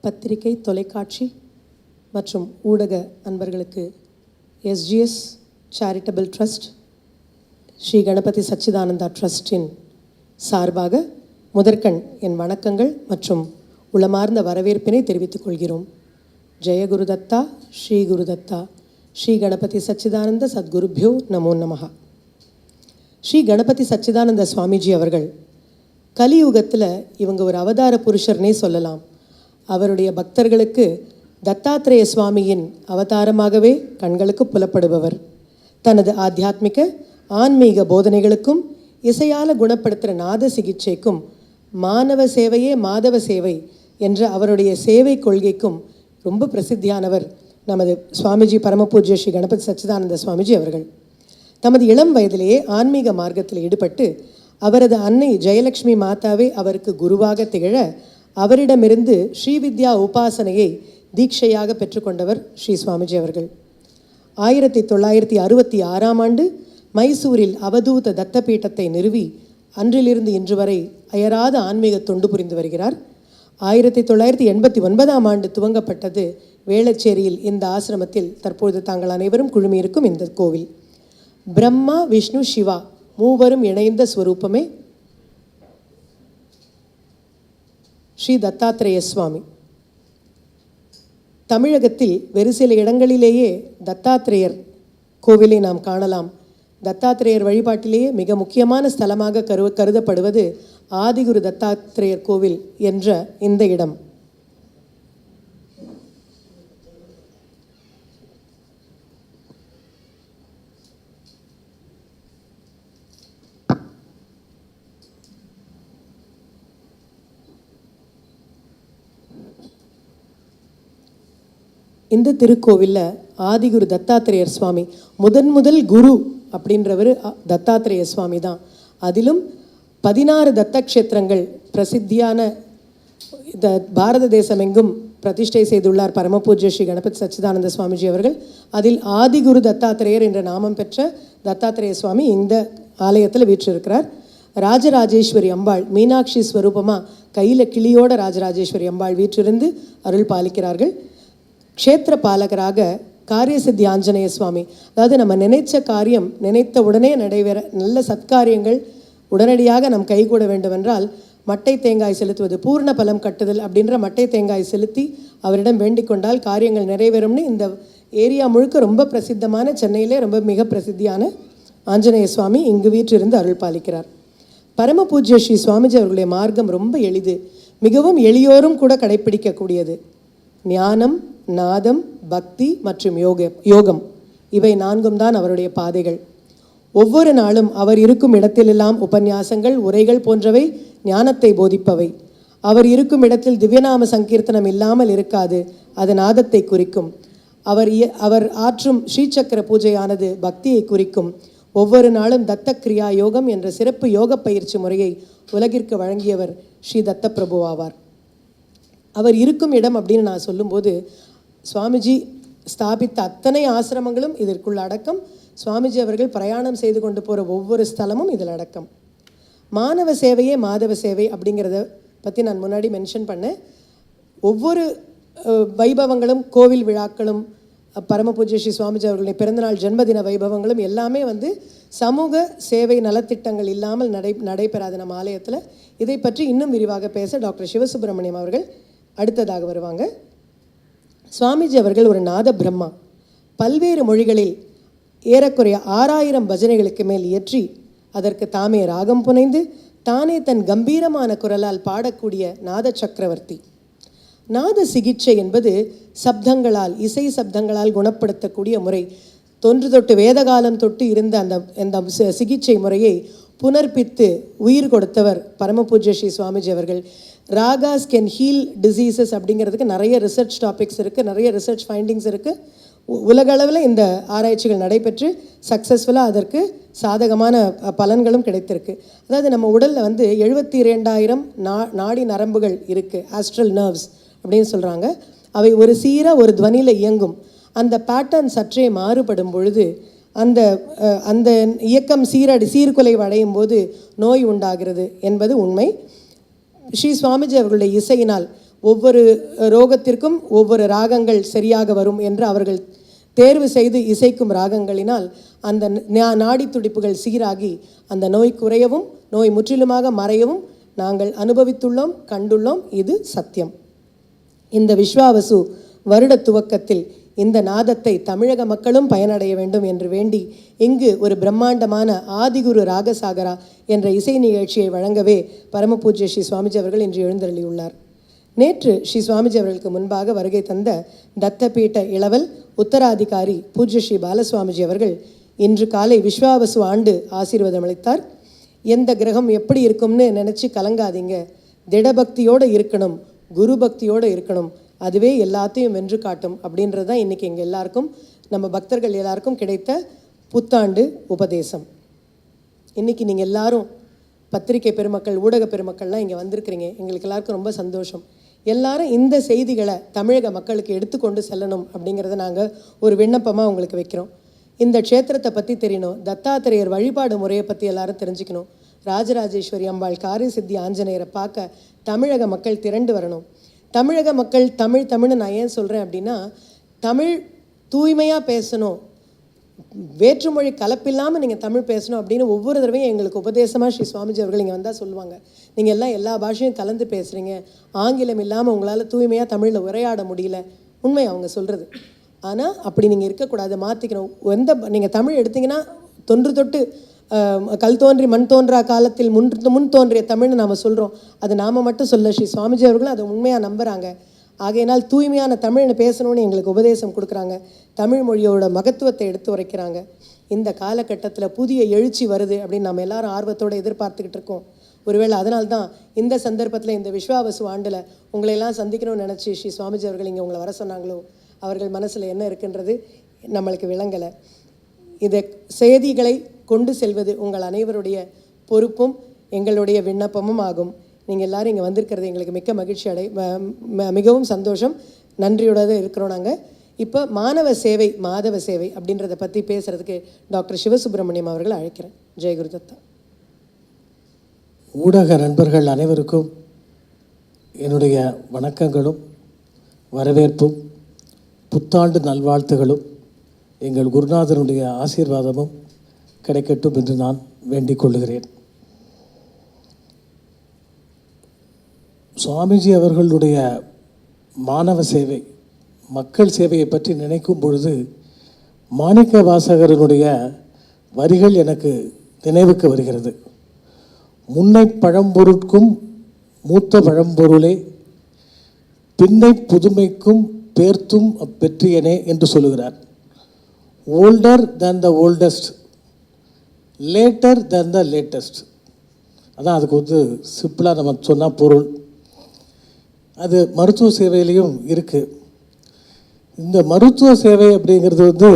பத்திரிகை, தொலைக்காட்சி மற்றும் ஊடக அன்பர்களுக்கு SGS charitable trust, Shri Ganapathi Sachidananda ட்ரஸ்டின் சார்பாக முதற்கண் என் வணக்கங்கள் மற்றும் உளமார்ந்த வரவேற்பினை தெரிவித்துக் கொள்கிறோம். ஜெய குருதத்தா, ஸ்ரீ குருதத்தா, ஸ்ரீ கணபதி சச்சிதானந்த சத்குருபியோ நமோ நமஹ. ஸ்ரீ கணபதி சச்சிதானந்த சுவாமிஜி அவர்கள் கலியுகத்தில் இவங்க ஒரு அவதார புருஷர்னே சொல்லலாம். அவருடைய பக்தர்களுக்கு தத்தாத்ரேய சுவாமியின் அவதாரமாகவே கண்களுக்கு புலப்படுபவர். தனது ஆத்தியாத்மிக ஆன்மீக போதனைகளுக்கும் இசையால் குணப்படுத்துகிற நாத சிகிச்சைக்கும் மானவ சேவையே மாதவ சேவை என்ற அவருடைய சேவை கொள்கைக்கும் ரொம்ப பிரசித்தியானவர் நமது சுவாமிஜி பரமபூஜ்ய ஸ்ரீ கணபதி சச்சிதானந்த சுவாமிஜி அவர்கள். தமது இளம் வயதிலேயே ஆன்மீக மார்க்கத்தில் ஈடுபட்டு அவரது அன்னை ஜெயலட்சுமி மாதாவே அவருக்கு குருவாக திகழ அவரிடமிருந்து ஸ்ரீவித்யா உபாசனையை தீட்சையாக பெற்றுக்கொண்டவர் ஸ்ரீ சுவாமிஜி அவர்கள். 1966 மைசூரில் அவதூத தத்தபீட்டத்தை நிறுவி அன்றிலிருந்து இன்று வரை அயராத ஆன்மீக தொண்டு புரிந்து வருகிறார். 1989 துவங்கப்பட்டது வேளச்சேரியில். இந்த ஆசிரமத்தில் தற்பொழுது தாங்கள் அனைவரும் குழுமியிருக்கும் இந்த கோவில் பிரம்மா விஷ்ணு சிவா மூவரும் இணைந்த ஸ்வரூபமே ஸ்ரீ தத்தாத்ரேய சுவாமி. தமிழகத்தில் வெறு சில இடங்களிலேயே தத்தாத்ரேயர் கோவிலை நாம் காணலாம். தத்தாத்ரேயர் வழிபாட்டிலேயே மிக முக்கியமான ஸ்தலமாக கருதப்படுவது ஆதிகுரு தத்தாத்ரேயர் கோவில் என்ற இந்த இடம். இந்த திருக்கோவிலில் ஆதிகுரு தத்தாத்ரேயர் சுவாமி முதல் குரு அப்படின்றவர் தத்தாத்ரேய சுவாமி தான். அதிலும் 16 தத்தக்ஷேத்திரங்கள் பிரசித்தியான இந்த பாரத தேசம் எங்கும் பிரதிஷ்டை செய்துள்ளார் பரமபூஜ்ய ஸ்ரீ கணபதி சச்சிதானந்த சுவாமிஜி அவர்கள். அதில் ஆதிகுரு தத்தாத்ரேயர் என்ற நாமம் பெற்ற தத்தாத்ரேய சுவாமி இந்த ஆலயத்தில் வீற்றிருக்கிறார். ராஜராஜேஸ்வரி அம்பாள் மீனாட்சி ஸ்வரூபமாக கையில் கிளியோட ராஜராஜேஸ்வரி அம்பாள் வீற்றிருந்து அருள் பாலிக்கிறார்கள். க்ஷேத்திர பாலகராக காரியசித்தி ஆஞ்சநேய சுவாமி, அதாவது நம்ம நினைச்ச காரியம் நினைத்த உடனே நடைபெற நல்ல சத்காரியங்கள் உடனடியாக நம் கைகூட வேண்டுமென்றால் மட்டை தேங்காய் செலுத்துவது, பூர்ண பலம் கட்டுதல் அப்படின்ற மட்டை தேங்காய் செலுத்தி அவரிடம் வேண்டிக் கொண்டால் காரியங்கள் நிறைவேறும்னு இந்த ஏரியா முழுக்க ரொம்ப பிரசித்தமான, சென்னையிலே ரொம்ப மிக பிரசித்தியான ஆஞ்சநேய சுவாமி இங்கு வீற்றிருந்து அருள் பாலிக்கிறார். பரமபூஜ்ய ஸ்ரீ சுவாமிஜி அவர்களுடைய மார்க்கம் ரொம்ப எளிது, மிகவும் எளியோரும் கூட கடைப்பிடிக்கக்கூடியது. ஞானம், நாதம், பக்தி மற்றும் யோகம் இவை 4 தான் அவருடைய பாதைகள். ஒவ்வொரு நாளும் அவர் இருக்கும் இடத்திலெல்லாம் உபன்யாசங்கள், உரைகள் போன்றவை ஞானத்தை போதிப்பவை. அவர் இருக்கும் இடத்தில் திவ்யநாம சங்கீர்த்தனம் இல்லாமல் இருக்காது, அது நாதத்தை குறிக்கும். அவர் ஆற்றும் ஸ்ரீசக்கர பூஜையானது பக்தியை குறிக்கும். ஒவ்வொரு நாளும் தத்த கிரியா யோகம் என்ற சிறப்பு யோக பயிற்சி முறையை உலகிற்கு வழங்கியவர் ஸ்ரீ தத்த பிரபு ஆவார். அவர் இருக்கும் இடம் அப்படின்னு நான் சொல்லும்போது சுவாமிஜி ஸ்தாபித்த அத்தனை ஆசிரமங்களும் இதற்குள்ள அடக்கம். சுவாமிஜி அவர்கள் பிரயாணம் செய்து கொண்டு போகிற ஒவ்வொரு ஸ்தலமும் இதில் அடக்கம். மானவ சேவையே மாதவ சேவை அப்படிங்கிறத பற்றி நான் முன்னாடி மென்ஷன் பண்ணேன். ஒவ்வொரு வைபவங்களும், கோவில் விழாக்களும், பரமபூஜ்ய ஸ்ரீ சுவாமிஜி அவர்களுடைய பிறந்தநாள் ஜென்மதின வைபவங்களும் எல்லாமே சமூக சேவை நலத்திட்டங்கள் இல்லாமல் நடைபெறாது நம்ம ஆலயத்தில். இதை பற்றி இன்னும் விரிவாக பேச டாக்டர் சிவசுப்பிரமணியம் அவர்கள் அடுத்ததாக வருவாங்க. சுவாமிஜி அவர்கள் ஒரு நாத பிரம்மா. பல்வேறு மொழிகளில் ஏறக்குறைய 6000 பஜனைகளுக்கு மேல் இயற்றி அதற்கு தாமே ராகம் புனைந்து தானே தன் கம்பீரமான குரலால் பாடக்கூடிய நாத சக்கரவர்த்தி. நாத சிகிச்சை என்பது சப்தங்களால், இசை சப்தங்களால் குணப்படுத்தக்கூடிய முறை. தொன்று தொட்டு வேதகாலம் தொட்டு இருந்த அந்த சிகிச்சை முறையை புனர்ப்பித்து உயிர் கொடுத்தவர் பரமபூஜ்ய ஸ்ரீ சுவாமிஜி அவர்கள். ராகாஸ் கேன் ஹீல் டிசீசஸ் அப்படிங்கிறதுக்கு நிறைய ரிசர்ச் டாபிக்ஸ் இருக்குது, நிறைய ரிசர்ச் ஃபைண்டிங்ஸ் இருக்குது. உலகளவில் இந்த ஆராய்ச்சிகள் நடைபெற்று சக்ஸஸ்ஃபுல்லாக அதற்கு சாதகமான பலன்களும் கிடைத்திருக்கு. அதாவது நம்ம உடலில் 72,000 நாடி நரம்புகள் இருக்குது, ஆஸ்ட்ரல் நர்வ்ஸ் அப்படின்னு சொல்கிறாங்க. அவை ஒரு சீராக ஒரு துவனியில் இயங்கும். அந்த பேட்டர்ன் சற்றே மாறுபடும் பொழுது அந்த இயக்கம் சீர்குலைவு அடையும் போது நோய் உண்டாகிறது என்பது உண்மை. ஸ்ரீ சுவாமிஜி அவர்களுடைய இசையினால் ஒவ்வொரு ரோகத்திற்கும் ஒவ்வொரு ராகங்கள் சரியாக வரும் என்று அவர்கள் தேர்வு செய்து இசைக்கும் ராகங்களினால் அந்த நாடி துடிப்புகள் சீராகி அந்த நோய் குறையவும் நோய் முற்றிலுமாக மறையவும் நாங்கள் அனுபவித்துள்ளோம், கண்டுள்ளோம். இது சத்தியம். இந்த விஸ்வாவசு வருட துவக்கத்தில் இந்த நாதத்தை தமிழக மக்களும் பயனடைய வேண்டும் என்று வேண்டி இங்கு ஒரு பிரம்மாண்டமான ஆதிகுரு ராகசாகரா என்ற இசை நிகழ்ச்சியை வழங்கவே பரமபூஜ்ய ஸ்ரீ சுவாமிஜி அவர்கள் இன்று எழுந்தருளியுள்ளார். நேற்று ஸ்ரீ சுவாமிஜி அவர்களுக்கு முன்பாக வருகை தந்த தத்தபீட்ட இளவல் உத்தராதிகாரி பூஜ்ய ஸ்ரீ பாலசுவாமிஜி அவர்கள் இன்று காலை விஸ்வாவசு ஆண்டு ஆசீர்வாதம் அளித்தார். எந்த கிரகம் எப்படி இருக்கும்னு நினச்சி கலங்காதீங்க, திடபக்தியோடு இருக்கணும், குரு பக்தியோடு இருக்கணும், அதுவே எல்லாத்தையும் வென்று காட்டும் அப்படின்றது தான் இன்றைக்கி எங்கள் எல்லாருக்கும், நம்ம பக்தர்கள் எல்லாருக்கும் கிடைத்த புத்தாண்டு உபதேசம். இன்றைக்கி நீங்கள் எல்லாரும் பத்திரிகை பெருமக்கள், ஊடக பெருமக்கள்லாம் இங்கே வந்திருக்கிறீங்க. எங்களுக்கு எல்லாருக்கும் ரொம்ப சந்தோஷம். எல்லாரும் இந்த செய்திகளை தமிழக மக்களுக்கு எடுத்துக்கொண்டு செல்லணும் அப்படிங்கிறத நாங்கள் ஒரு விண்ணப்பமாக உங்களுக்கு வைக்கிறோம். இந்த க்ஷேத்திரத்தை பற்றி தெரியணும், தத்தாத்திரேயர் வழிபாடு முறையை பற்றி எல்லாரும் தெரிஞ்சுக்கணும், ராஜராஜேஸ்வரி அம்பாள், காரிய சித்தி ஆஞ்சநேயரை பார்க்க தமிழக மக்கள் திரண்டு வரணும். தமிழக மக்கள் தமிழ்னு நான் ஏன் சொல்கிறேன் அப்படின்னா, தமிழ் தூய்மையாக பேசணும், வேற்றுமொழி கலப்பில்லாமல் நீங்கள் தமிழ் பேசணும் அப்படின்னு ஒவ்வொரு தடவையும் எங்களுக்கு உபதேசமாக ஸ்ரீ சுவாமிஜி அவர்கள் இங்கே வந்தால் சொல்லுவாங்க. நீங்கள் எல்லாம் எல்லா பாஷையும் கலந்து பேசுகிறீங்க, ஆங்கிலம் இல்லாமல் உங்களால் தூய்மையாக தமிழில் உரையாட முடியல. உண்மை அவங்க சொல்கிறது. ஆனால் அப்படி நீங்கள் இருக்கக்கூடாது, மாற்றிக்கணும். நீங்கள் தமிழ் எடுத்திங்கன்னா தொன்று தொட்டு கல் தோன்றி மண் தோன்றா காலத்தில் முன் தோன்றிய தமிழ்னு நாம் சொல்கிறோம். அது நாம் மட்டும் சொல்ல, ஸ்ரீ சுவாமிஜி அவர்களும் அதை உண்மையாக நம்புகிறாங்க. ஆகையினால் தூய்மையான தமிழ்னு பேசணும்னு எங்களுக்கு உபதேசம் கொடுக்குறாங்க. தமிழ் மொழியோட மகத்துவத்தை எடுத்து உரைக்கிறாங்க. இந்த காலகட்டத்தில் புதிய எழுச்சி வருது அப்படின்னு நம்ம எல்லாரும் ஆர்வத்தோடு எதிர்பார்த்துக்கிட்டு இருக்கோம். ஒருவேளை அதனால்தான் இந்த சந்தர்ப்பத்தில் இந்த விஸ்வாவசு ஆண்டில் உங்களையெல்லாம் சந்திக்கணும்னு நினச்சி ஸ்ரீ சுவாமிஜி அவர்கள் இங்கே உங்களை வர சொன்னாங்களோ, அவர்கள் மனசில் என்ன இருக்குன்றது நம்மளுக்கு விளங்கலை. இதை செய்திகளை கொண்டு செல்வது உங்கள் அனைவருடைய பொறுப்பும் எங்களுடைய விண்ணப்பமும் ஆகும். நீங்கள் எல்லோரும் இங்கே வந்திருக்கிறது எங்களுக்கு மிக்க மகிழ்ச்சி மிகவும் சந்தோஷம், நன்றியோடு இருக்கிறோம். நாங்கள் இப்போ மாணவ சேவை, மாதவ சேவை அப்படின்றத பற்றி பேசுகிறதுக்கு டாக்டர் சிவசுப்பிரமணியம் அவர்கள் அழைக்கிறேன். ஜெயகுரு தத்தா. ஊடக நண்பர்கள் அனைவருக்கும் என்னுடைய வணக்கங்களும் வரவேற்பும் புத்தாண்டு நல்வாழ்த்துகளும் எங்கள் குருநாதனுடைய ஆசீர்வாதமும் கிடைக்கட்டும் என்று நான் வேண்டிக் கொள்கிறேன். சுவாமிஜி அவர்களுடைய மாணவ சேவை, மக்கள் சேவையை பற்றி நினைக்கும் பொழுது மாணிக்க வாசகரனுடைய வரிகள் எனக்கு நினைவுக்கு வருகிறது. முன்னை பழம்பொருட்கும் மூத்த பழம்பொருளே, பின்னை புதுமைக்கும் பேர்த்தும் அப்பெற்றியனே என்று சொல்லுகிறார். Older than the oldest, later than the latest. அதான் அதுக்கு சிம்பிளாக நம்ம சொன்னால் பொருள். அது மருத்துவ சேவையிலையும் இருக்குது. இந்த மருத்துவ சேவை அப்படிங்கிறது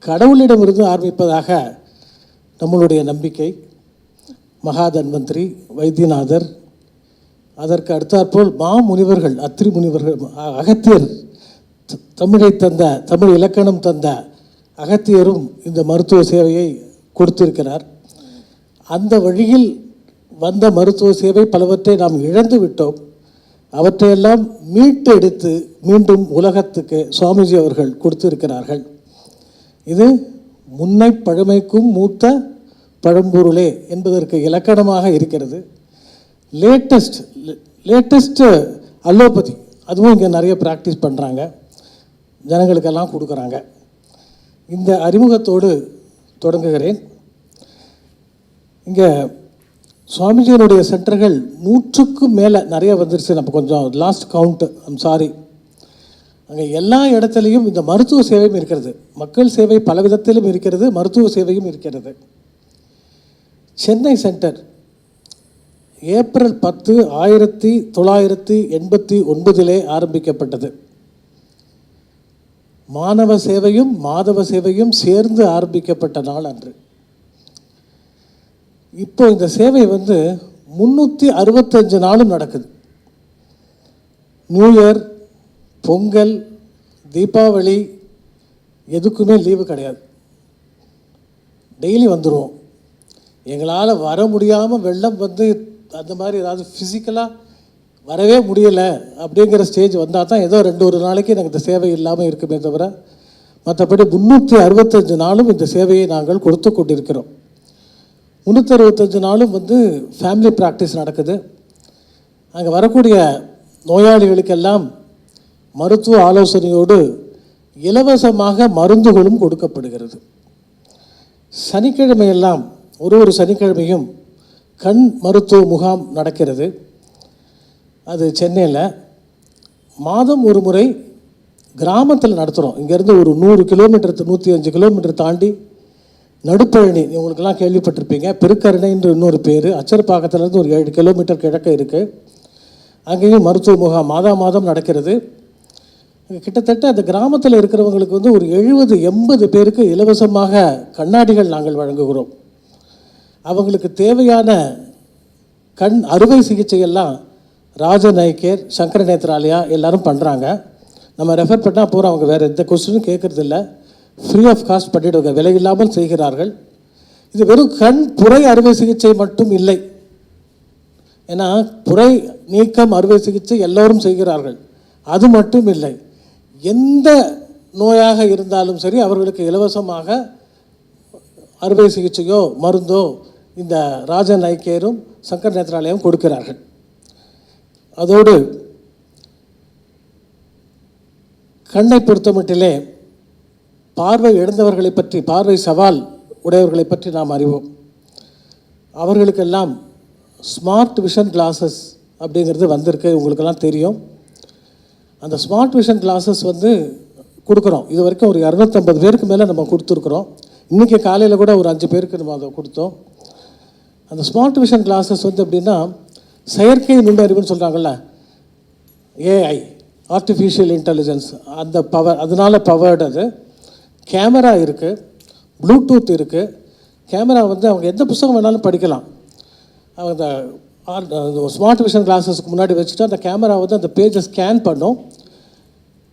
கடவுளிடமிருந்து ஆரம்பிப்பதாக நம்மளுடைய நம்பிக்கை. மகாதன்வந்திரி, வைத்தியநாதர், அதற்கு அடுத்தாற்போல் மாமுனிவர்கள், அத்திரி முனிவர்கள், அகத்தியர், தமிழை தந்த, தமிழ் இலக்கணம் தந்த அகத்தியரும் இந்த மருத்துவ சேவையை கொடுத்திருக்கிறார். அந்த வழியில் வந்த மருத்துவ சேவை பலவற்றை நாம் இழந்து விட்டோம். அவற்றையெல்லாம் மீட்டெடுத்து மீண்டும் உலகத்துக்கு சுவாமிஜி அவர்கள் கொடுத்திருக்கிறார்கள். இது முன்னை பழமைக்கும் மூத்த பழம்பொருளே என்பதற்கு இலக்கணமாக இருக்கிறது. லேட்டஸ்ட்டு அலோபதி, அதுவும் இங்கே நிறைய ப்ராக்டிஸ் பண்ணுறாங்க, ஜனங்களுக்கெல்லாம் கொடுக்குறாங்க. இந்த அறிமுகத்தோடு தொடங்குகிறேன். இங்கே சுவாமிஜியினுடைய சென்டர்கள் 100க்கும் மேலே நிறைய வந்துருச்சு. நம்ம கொஞ்சம் லாஸ்ட் கவுண்ட்டு, ஐம் சாரி. அங்கே எல்லா இடத்துலையும் இந்த மருத்துவ சேவையும் இருக்கிறது. மக்கள் சேவை பல விதத்திலும் இருக்கிறது, மருத்துவ சேவையும் இருக்கிறது. சென்னை சென்டர் ஏப்ரல் 10, 1989 ஆரம்பிக்கப்பட்டது. மாணவ சேவையும் மாதவ சேவையும் சேர்ந்து ஆரம்பிக்கப்பட்ட நாள் அன்று. இப்போ இந்த சேவை 365 நாளும் நடக்குது. நியூ இயர், பொங்கல், தீபாவளி எதுக்குமே லீவு கிடையாது. டெய்லி வந்துடுவோம். எங்களால் வர முடியாமல் வெள்ளம் அந்த மாதிரி ஏதாவது ஃபிசிக்கலாக வரவே முடியலை அப்படிங்கிற ஸ்டேஜ் வந்தால் தான் ஏதோ 2 நாளைக்கு எனக்கு இந்த சேவை இல்லாமல் இருக்குமே தவிர மற்றபடி 365 நாளும் இந்த சேவையை நாங்கள் கொடுத்து கொண்டிருக்கிறோம். 365 நாளும் வந்து ஃபேமிலி ப்ராக்டிஸ் நடக்குது. அங்கே வரக்கூடிய நோயாளிகளுக்கெல்லாம் மருத்துவ ஆலோசனையோடு இலவசமாக மருந்துகளும் கொடுக்கப்படுகிறது. சனிக்கிழமையெல்லாம் ஒரு சனிக்கிழமையும் கண் மருத்துவ முகாம் நடக்கிறது. அது சென்னையில் மாதம் ஒரு முறை கிராமத்தில் நடத்துகிறோம். இங்கேருந்து ஒரு 100 கிலோமீட்டர் 105 கிலோமீட்டர் தாண்டி நடுப்பழனி, உங்களுக்கெல்லாம் கேள்விப்பட்டிருப்பீங்க, பெருக்கரணைன்ற இன்னொரு பேர், அச்சரப்பாக்கத்துலேருந்து ஒரு 7 கிலோமீட்டர் கிழக்க இருக்குது. அங்கேயும் மருத்துவ முகாம் மாதம் நடக்கிறது. கிட்டத்தட்ட அந்த கிராமத்தில் இருக்கிறவங்களுக்கு வந்து ஒரு 70-80 பேருக்கு இலவசமாக கண்ணாடிகள் நாங்கள் வழங்குகிறோம். அவங்களுக்கு தேவையான கண் அறுவை சிகிச்சையெல்லாம் ராஜன் ஐ கேர், சங்கர நேத்ராலயா எல்லாரும் பண்ணுறாங்க. நம்ம ரெஃபர் பண்ணால் போகிறோம். அவங்க வேறு எந்த கொஸ்டினும் கேட்குறதில்ல, ஃப்ரீ ஆஃப் காஸ்ட் பண்ணிவிடுவாங்க, விலை இல்லாமல் செய்கிறார்கள். இது வெறும் கண் புரை அறுவை சிகிச்சை மட்டும் இல்லை. ஏன்னா புரை நீக்கம் அறுவை சிகிச்சை எல்லோரும் செய்கிறார்கள். அது மட்டும் இல்லை, எந்த நோயாக இருந்தாலும் சரி அவர்களுக்கு இலவசமாக அறுவை சிகிச்சையோ மருந்தோ இந்த ராஜன் ஐ கேரும் சங்கர் நேத்ராலயம் கொடுக்கிறார்கள். அதோடு கண்ணை பொறுத்தமட்டிலே பார்வை இழந்தவர்களை பற்றி, பார்வை சவால் உடையவர்களை பற்றி நாம் அறிவோம். அவர்களுக்கெல்லாம் ஸ்மார்ட் விஷன் கிளாஸஸ் அப்படிங்கிறது வந்திருக்கு, உங்களுக்கெல்லாம் தெரியும். அந்த ஸ்மார்ட் விஷன் கிளாஸஸ் வந்து கொடுக்குறோம். இது வரைக்கும் ஒரு 250 பேருக்கு மேலே நம்ம கொடுத்துருக்குறோம். இன்றைக்கி காலையில் கூட ஒரு 5 பேருக்கு நம்ம அதை கொடுத்தோம். அந்த ஸ்மார்ட் விஷன் கிளாஸஸ் வந்து எப்படின்னா, செயற்கை நுண்ணறிவுன்னு சொல்கிறாங்கள்ல, ஏஐ, ஆர்டிஃபிஷியல் இன்டெலிஜென்ஸ், அந்த பவர், அதனால் பவர்டு. அது கேமரா இருக்குது, ப்ளூடூத் இருக்குது. கேமரா வந்து அவங்க எந்த புத்தகம் வேணாலும் படிக்கலாம். அவங்க ஸ்மார்ட் விஷன் கிளாஸஸ்க்கு முன்னாடி வச்சுட்டு அந்த கேமரா வந்து அந்த பேஜை ஸ்கேன் பண்ணும்.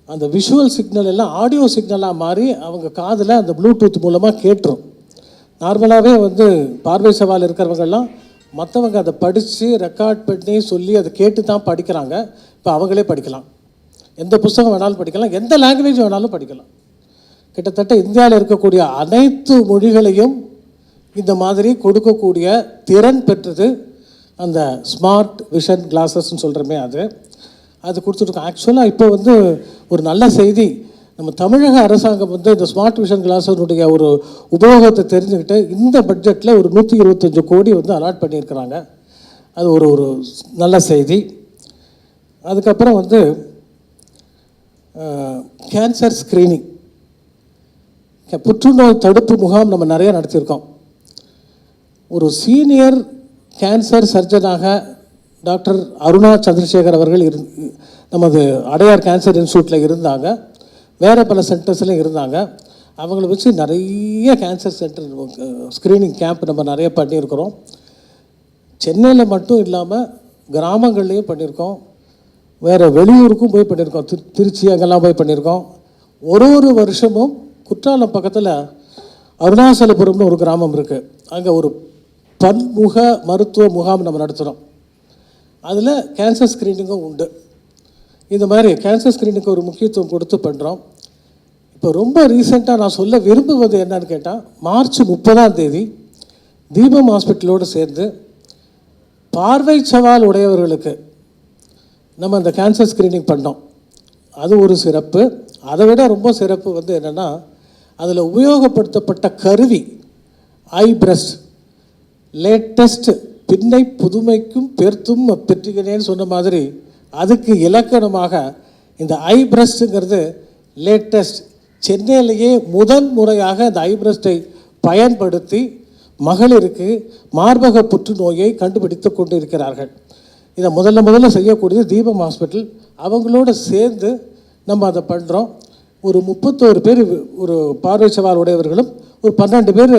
அந்த விஷுவல் சிக்னல் எல்லாம் ஆடியோ சிக்னலாக மாறி அவங்க காதில் அந்த ப்ளூடூத் மூலமாக கேட்டுரும். நார்மலாகவே வந்து பார்வை சவால் இருக்கிறவங்கெல்லாம் மற்றவங்க அதை படித்து ரெக்கார்ட் பண்ணி சொல்லி அதை கேட்டு தான் படிக்கிறாங்க. இப்போ அவங்களே படிக்கலாம், எந்த புத்தகம் வேணாலும் படிக்கலாம், எந்த லாங்குவேஜ் வேணாலும் படிக்கலாம். கிட்டத்தட்ட இந்தியாவில் இருக்கக்கூடிய அனைத்து மொழிகளையும் இந்த மாதிரி கொடுக்கக்கூடிய திறன் பெற்றது அந்த ஸ்மார்ட் விஷன் கிளாஸஸ்ன்னு சொல்கிறோமே, அது கொடுத்துருக்கோம். ஆக்சுவலாக இப்போ வந்து ஒரு நல்ல செய்தி, நம்ம தமிழக அரசாங்கம் வந்து இந்த ஸ்மார்ட் விஷன் கிளாஸனுடைய ஒரு உபயோகத்தை தெரிஞ்சுக்கிட்டு இந்த பட்ஜெட்டில் ஒரு 125 கோடி வந்து அலாட் பண்ணியிருக்கிறாங்க. அது ஒரு நல்ல செய்தி. அதுக்கப்புறம் வந்து கேன்சர் ஸ்க்ரீனிங், புற்றுநோய் தடுப்பு முகாம் நம்ம நிறைய நடத்தியிருக்கோம். ஒரு சீனியர் கேன்சர் சர்ஜனாக டாக்டர் அருணா சந்திரசேகர் அவர்கள் நமது அடையார் கேன்சர் இன்ஸ்டியூட்டில் இருந்தாங்க. வேறு பல சென்டர்ஸ்லையும் இருந்தாங்க. அவங்கள வச்சு நிறைய கேன்சர் சென்டர் ஸ்க்ரீனிங் கேம்ப் நம்ம நிறைய பண்ணியிருக்கிறோம். சென்னையில் மட்டும் இல்லாமல் கிராமங்கள்லேயும் பண்ணியிருக்கோம், வேறு வெளியூருக்கும் போய் பண்ணியிருக்கோம், திருச்சி அங்கெல்லாம் போய் பண்ணியிருக்கோம். ஒரு வருஷமும் குற்றாலம் பக்கத்தில் அருணாசலபுரம்னு ஒரு கிராமம் இருக்குது, அங்கே ஒரு பன்முக மருத்துவ முகாம் நம்ம நடத்துகிறோம். அதில் கேன்சர் ஸ்க்ரீனிங்கும் உண்டு. இந்த மாதிரி கேன்சர் ஸ்க்ரீனிங்க்கு ஒரு முக்கியத்துவம் கொடுத்து பண்ணுறோம். இப்போ ரொம்ப ரீசெண்டாக நான் சொல்ல விரும்புவது என்னன்னு கேட்டால், மார்ச் 30 தீபம் ஹாஸ்பிட்டலோடு சேர்ந்து பார்வை சவால் உடையவர்களுக்கு நம்ம அந்த கேன்சர் ஸ்க்ரீனிங் பண்ணோம். அது ஒரு சிறப்பு. அதை விட ரொம்ப சிறப்பு வந்து என்னென்னா, அதில் உபயோகப்படுத்தப்பட்ட கருவி ஐ பிரஸ்ட், லேட்டஸ்ட், பின்னை புதுமைக்கும் பெருத்தும் பெற்றுகிறேன்னு சொன்ன மாதிரி அதுக்கு இலக்கணமாக இந்த ஐ பிரஸ்ட்டுங்கிறது லேட்டஸ்ட். சென்னையிலேயே முதன் முறையாக இந்த ஐ பிரஸ்ட்டை பயன்படுத்தி மகளிருக்கு மார்பக புற்றுநோயை கண்டுபிடித்து கொண்டு இருக்கிறார்கள். இதை முதல்ல செய்யக்கூடியது தீபம் ஹாஸ்பிட்டல். அவங்களோட சேர்ந்து நம்ம அதை பண்ணுறோம். ஒரு 31 பேர் ஒரு பார்வை சவால் உடையவர்களும் ஒரு 12 பேர்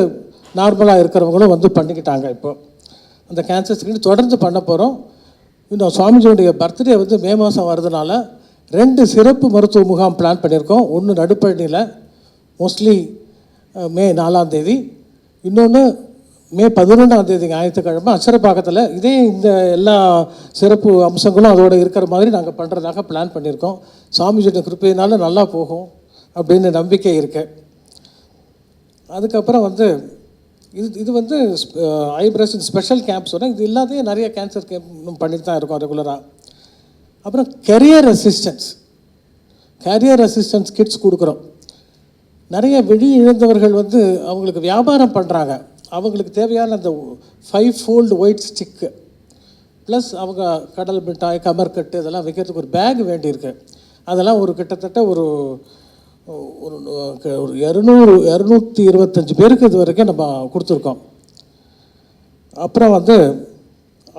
நார்மலாக இருக்கிறவங்களும் வந்து பண்ணிக்கிட்டாங்க. இப்போ அந்த கேன்சர் ஸ்க்ரீன் தொடர்ந்து பண்ண போகிறோம். இன்னும் சுவாமிஜியுடைய பர்த்டே வந்து மே மாதம் வரதுனால 2 சிறப்பு மருத்துவ முகாம் பிளான் பண்ணியிருக்கோம். ஒன்று நடுப்பழனியில் மோஸ்ட்லி மே 4, இன்னொன்று மே 11ஆம் தேதி ஞாயிற்றுக்கிழமை அச்சரப்பாக்கத்தில் இதே இந்த எல்லா சிறப்பு அம்சங்களும் அதோடு இருக்கிற மாதிரி நாங்கள் பண்ணுறதாக பிளான் பண்ணியிருக்கோம். சாமிஜியோட கிருப்பையினால நல்லா போகும் அப்படின்னு நம்பிக்கை இருக்கு. அதுக்கப்புறம் வந்து இது வந்து ஐப்ரஸ் ஸ்பெஷல் கேம்ப்ஸோட இது இல்லாதே நிறைய கேன்சர் கேம்ப் பண்ணிட்டு தான் இருக்கோம் ரெகுலராக. அப்புறம் கெரியர் அசிஸ்டன்ஸ் கிட்ஸ் கொடுக்குறோம். நிறைய விழி இழந்தவர்கள் வந்து அவங்களுக்கு வியாபாரம் பண்ணுறாங்க. அவங்களுக்கு தேவையான அந்த 5-fold ஒயிட் ஸ்டிக்கு ப்ளஸ் அவங்க கடல் மிட்டாய் கமர்கட்டு இதெல்லாம் வைக்கிறதுக்கு ஒரு பேக் வேண்டியிருக்கு. அதெல்லாம் ஒரு கிட்டத்தட்ட ஒரு 225 பேருக்கு இது வரைக்கும் நம்ம கொடுத்துருக்கோம். அப்புறம் வந்து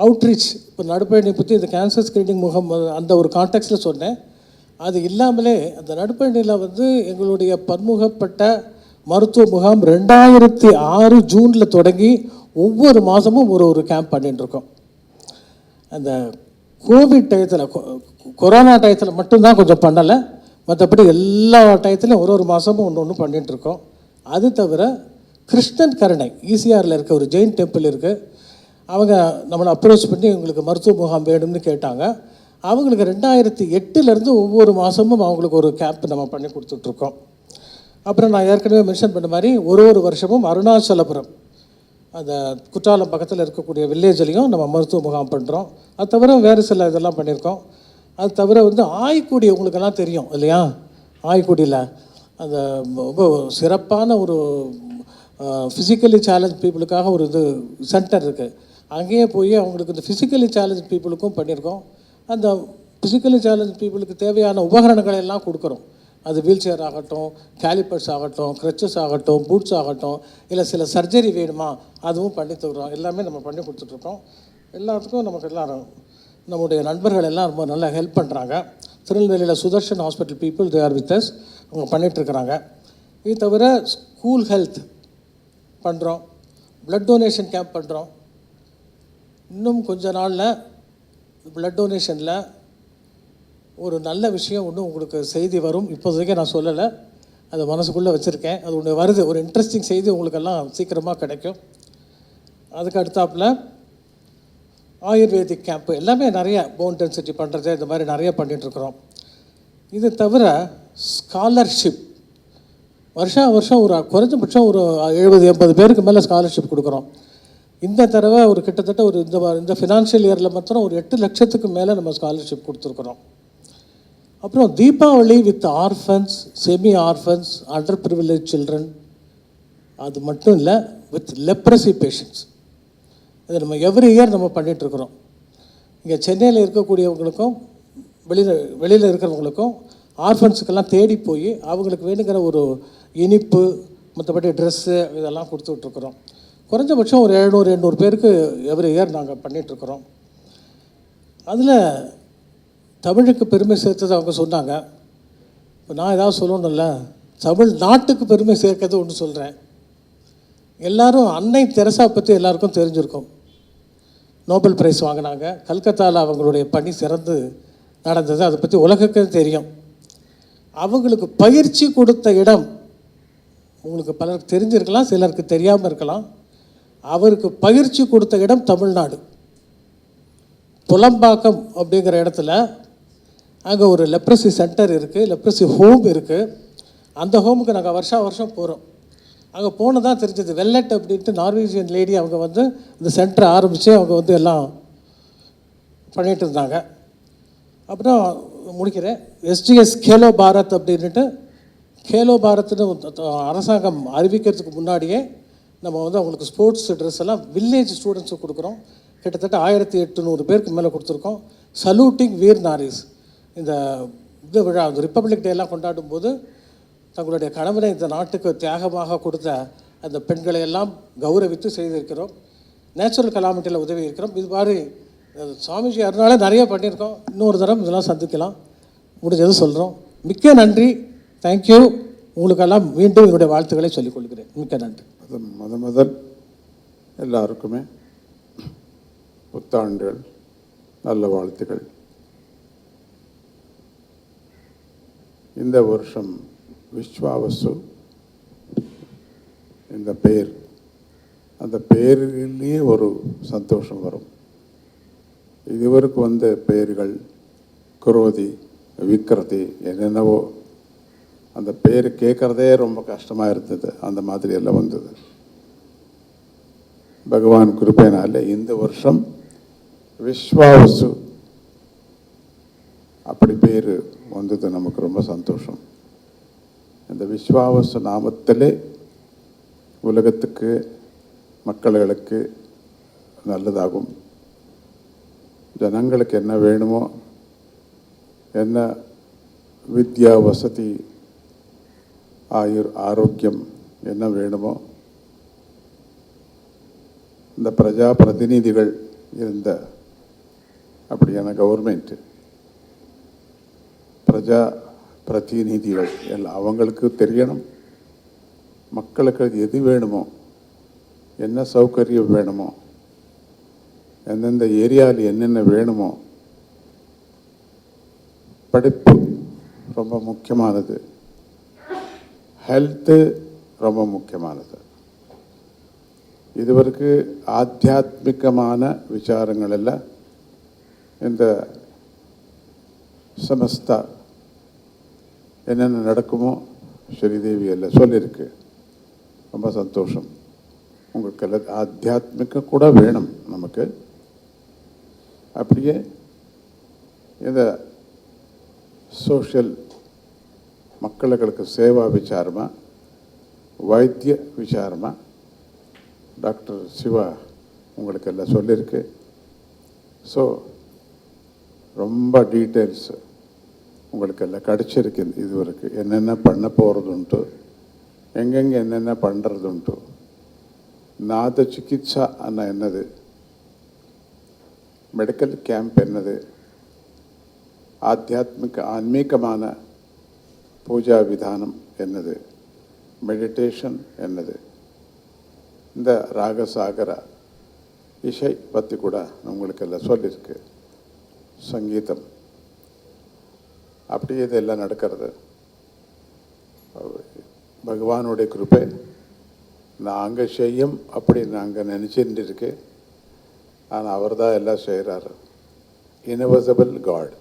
அவுட்ரீச், இப்போ நடுப்பயணி பற்றி இந்த கேன்சர் ஸ்க்ரீனிங் முகாம் அந்த ஒரு கான்டெக்ட்டில் சொன்னேன். அது இல்லாமலே அந்த நடுப்பயணியில் வந்து எங்களுடைய பன்முகப்பட்ட மருத்துவ முகாம் 2006 ஜூனில் தொடங்கி ஒவ்வொரு மாதமும் ஒரு கேம்ப் பண்ணிட்டுருக்கோம். அந்த கோவிட் டயத்தில் கொரோனா டயத்தில் மட்டும்தான் கொஞ்சம் பண்ணலை, மற்றபடி எல்லா டயத்துலையும் ஒரு மாதமும் ஒன்று பண்ணிகிட்ருக்கோம். அது தவிர கிருஷ்ணன் கருணை ஈசிஆரில் இருக்க ஒரு ஜெயின் டெம்பிள் இருக்குது. அவங்க நம்மளை அப்ரோச் பண்ணி எங்களுக்கு மருத்துவ முகாம் வேணும்னு கேட்டாங்க. அவங்களுக்கு 2008 ஒவ்வொரு மாதமும் அவங்களுக்கு ஒரு கேம்ப் நம்ம பண்ணி கொடுத்துட்ருக்கோம். அப்புறம் நான் ஏற்கனவே மென்ஷன் பண்ண மாதிரி ஒரு வருஷமும் அருணாச்சலபுரம் அந்த குற்றாலம் பக்கத்தில் இருக்கக்கூடிய வில்லேஜ்லேயும் நம்ம மருத்துவ முகாம் பண்ணுறோம். அது தவிர வேறு சில இதெல்லாம் பண்ணியிருக்கோம். அது தவிர வந்து ஆய்க்குடி உங்களுக்கெல்லாம் தெரியும் இல்லையா? ஆய்க்குடியில் அந்த ரொம்ப சிறப்பான ஒரு ஃபிசிக்கலி சேலஞ்ச் பீப்புளுக்காக ஒரு இது சென்டர் இருக்குது. அங்கேயே போய் அவங்களுக்கு இந்த ஃபிசிக்கலி சேலஞ்ச் பீப்புளுக்கும் பண்ணியிருக்கோம். அந்த ஃபிசிக்கலி சேலஞ்ச் பீப்புளுக்கு தேவையான உபகரணங்களை எல்லாம் கொடுக்குறோம். அது வீல் சேர் ஆகட்டும், கேலிப்பர்ஸ் ஆகட்டும், க்ரச்சஸ் ஆகட்டும், பூட்ஸ் ஆகட்டும், இல்லை சில சர்ஜரி வேணுமா அதுவும் பண்ணி தருகிறோம். எல்லாமே நம்ம பண்ணி கொடுத்துட்ருக்கோம். எல்லாத்துக்கும் நமக்கு எல்லாரும் நம்முடைய நண்பர்கள் எல்லாம் ரொம்ப நல்லா ஹெல்ப் பண்ணுறாங்க. திருநெல்வேலியில் Sudarshan hospital people they are with us, அவங்க பண்ணிகிட்ருக்குறாங்க. இது தவிர ஸ்கூல் ஹெல்த் பண்ணுறோம், ப்ளட் டொனேஷன் கேம்ப் பண்ணுறோம். இன்னும் கொஞ்ச நாளில் ப்ளட் டொனேஷனில் ஒரு நல்ல விஷயம் ஒன்று உங்களுக்கு செய்தி வரும். இப்போதைக்கு நான் சொல்லலை, அதை மனசுக்குள்ளே வச்சுருக்கேன். அது ஒன்று வருது, ஒரு இன்ட்ரெஸ்டிங் செய்தி உங்களுக்கெல்லாம் சீக்கிரமாக கிடைக்கும். அதுக்கு அடுத்தாப்பில் ஆயுர்வேதிக் கேம்ப்பு எல்லாமே நிறைய போன் டென்சிட்டி பண்ணுறது இந்த மாதிரி நிறைய பண்ணிகிட்ருக்குறோம். இது தவிர ஸ்காலர்ஷிப் வருஷம் ஒரு குறைஞ்சபட்சம் ஒரு 70-80 பேருக்கு மேலே ஸ்காலர்ஷிப் கொடுக்குறோம். இந்த தடவை ஒரு கிட்டத்தட்ட ஒரு இந்த ஃபினான்ஷியல் இயரில் மாத்திரம் ஒரு 8 லட்சத்துக்கு மேலே நம்ம ஸ்காலர்ஷிப் கொடுத்துருக்குறோம். அப்புறம் Deepavali with orphans, semi orphans, under privilege children, அது மட்டும் இல்லை வித் லெப்ரசி பேஷண்ட்ஸ். இது நம்ம எவ்ரி இயர் நம்ம பண்ணிகிட்ருக்குறோம். இங்கே சென்னையில் இருக்கக்கூடியவங்களுக்கும் வெளியில் இருக்கிறவங்களுக்கும் ஆர்ஃபன்ஸுக்கெல்லாம் தேடி போய் அவங்களுக்கு வேணுங்கிற ஒரு இனிப்பு மற்றபடி ட்ரெஸ்ஸு இதெல்லாம் கொடுத்துட்ருக்குறோம். குறைஞ்சபட்சம் ஒரு 700-800 பேருக்கு எவ்ரி இயர் நாங்கள் பண்ணிகிட்ருக்குறோம். அதில் தமிழுக்கு பெருமை சேர்த்தது அவங்க சொன்னாங்க. இப்போ நான் ஏதாவது சொல்லணும்ல, தமிழ் நாட்டுக்கு பெருமை சேர்க்கிறது ஒன்று சொல்கிறேன். எல்லோரும் அன்னை தெரசா பற்றி எல்லாருக்கும் தெரிஞ்சிருக்கும். நோபல் பிரைஸ் வாங்கினாங்க. கல்கத்தாவில் அவங்களுடைய பணி சிறந்து நடந்தது, அதை பற்றி உலகுக்கு தெரியும். அவங்களுக்கு பயிற்சி கொடுத்த இடம் உங்களுக்கு பலருக்கு தெரிஞ்சிருக்கலாம், சிலருக்கு தெரியாமல் இருக்கலாம். அவருக்கு பயிற்சி கொடுத்த இடம் தமிழ்நாடு. புலம்பாக்கம் அப்படிங்கிற இடத்துல அங்கே ஒரு லெப்ரசி சென்டர் இருக்குது, லெப்ரசி ஹோம் இருக்குது. அந்த ஹோமுக்கு நாங்கள் வருஷம் போகிறோம். அங்கே போனதான் தெரிஞ்சது. வெல்லட் அப்படின்ட்டு நார்வேஜியன் லேடி அவங்க வந்து இந்த சென்டரை ஆரம்பித்து அவங்க வந்து எல்லாம் பண்ணிகிட்டு இருந்தாங்க. அப்புறம் முடிக்கிறேன். எஸ்டிஎஸ் கேலோ பாரத் அப்படின்ட்டு, கேலோ பாரத்னு அரசாங்கம் அறிவிக்கிறதுக்கு முன்னாடியே நம்ம வந்து அவங்களுக்கு ஸ்போர்ட்ஸ் ட்ரெஸ் எல்லாம் வில்லேஜ் ஸ்டூடெண்ட்ஸுக்கு கொடுக்குறோம். கிட்டத்தட்ட 1800 பேருக்கு மேலே கொடுத்துருக்கோம். சல்யூட்டிங் வீர் நாரிஸ், இந்த விழா அந்த ரிப்பப்ளிக் டேலாம் கொண்டாடும் போது தங்களுடைய கணவனை இந்த நாட்டுக்கு தியாகமாக கொடுத்த அந்த பெண்களை எல்லாம் கௌரவித்து செய்திருக்கிறோம். நேச்சுரல் கலாமிட்டியில் உதவி இருக்கிறோம். இது மாதிரி சுவாமிஜி அதனால நிறைய பண்ணியிருக்கோம். இன்னொரு தரம் இதெல்லாம் சந்திக்கலாம், முடிஞ்சது சொல்கிறோம். மிக்க நன்றி, தேங்க்யூ. உங்களுக்கெல்லாம் மீண்டும் என்னுடைய வாழ்த்துக்களை சொல்லிக் கொள்கிறேன். மிக்க நன்றி. முதல் எல்லாருக்குமே புத்தாண்டுகள் நல்ல வாழ்த்துக்கள். இந்த வருஷம் விஸ்வாவசு இந்த பெயர் அந்த பேரிலேயே ஒரு சந்தோஷம் வரும். இதுவரைக்கு வந்த பெயர்கள் குரோதி, விக்ரதி என்னென்னவோ, அந்த பேர் கேட்குறதே ரொம்ப கஷ்டமாக இருந்தது. அந்த மாதிரி எல்லாம் வந்தது. பகவான் கிருபையினால இந்த வருஷம் விஸ்வாவசு அப்படி பேர் வந்தது நமக்கு ரொம்ப சந்தோஷம். இந்த விஸ்வாவசு நாமத்திலே உலகத்துக்கு மக்களுக்கு நல்லதாகும். ஜனங்களுக்கு என்ன வேணுமோ, என்ன வித்யா வசதி ஆரோக்கியம் என்ன வேணுமோ, இந்த பிரஜா பிரதிநிதிகள் இருந்த அப்படியான கவர்மெண்ட் பிரஜா பிரதிநிதிகள் எல்லாம் அவங்களுக்கு தெரியணும். மக்களுக்கு எது வேணுமோ, என்ன சௌகரியம் வேணுமோ, எந்தெந்த ஏரியாவில் என்னென்ன வேணுமோ. படிப்பு ரொம்ப முக்கியமானது, ஹெல்த்து ரொம்ப முக்கியமானது. இதுவரைக்கு ஆத்தியாத்மிகமான விசாரங்கள் எல்லாம் இந்த சமஸ்தா என்னென்ன நடக்குமோ ஸ்ரீதேவி எல்லாம் சொல்லியிருக்கு. ரொம்ப சந்தோஷம். உங்களுக்கு எல்லாம் ஆத்தியாத்மிகம் கூட வேணும் நமக்கு. அப்படியே இந்த சோஷியல் மக்களுக்கு சேவா விசாரமாக, வைத்திய விசாரமாக டாக்டர் சிவா உங்களுக்கு எல்லாம் சொல்லியிருக்கு. ஸோ ரொம்ப டீட்டெயில்ஸ் உங்களுக்கு எல்லாம் கிடச்சிருக்கு. இதுவரைக்கும் என்னென்ன பண்ண போகிறதுன்ட்டு, எங்கெங்கே என்னென்ன பண்ணுறதுன்ட்டு, நாத சிகிச்சா அண்ணா என்னது, மெடிக்கல் கேம்ப் என்னது, ஆன்மீகமான பூஜா விதானம் என்னது, மெடிடேஷன் என்னது, இந்த ராகசாகர இசை பற்றி கூட உங்களுக்கு எல்லாம் சொல்லியிருக்கு. சங்கீதம் அப்படியே இதெல்லாம் நடக்கிறது. பகவானுடைய கிருபை நாங்கள் செய்யும் அப்படி நாங்கள் நினச்சிட்டு இருக்கு. ஆனால் அவர் தான் எல்லாம் செய்கிறாரு. Invisible God.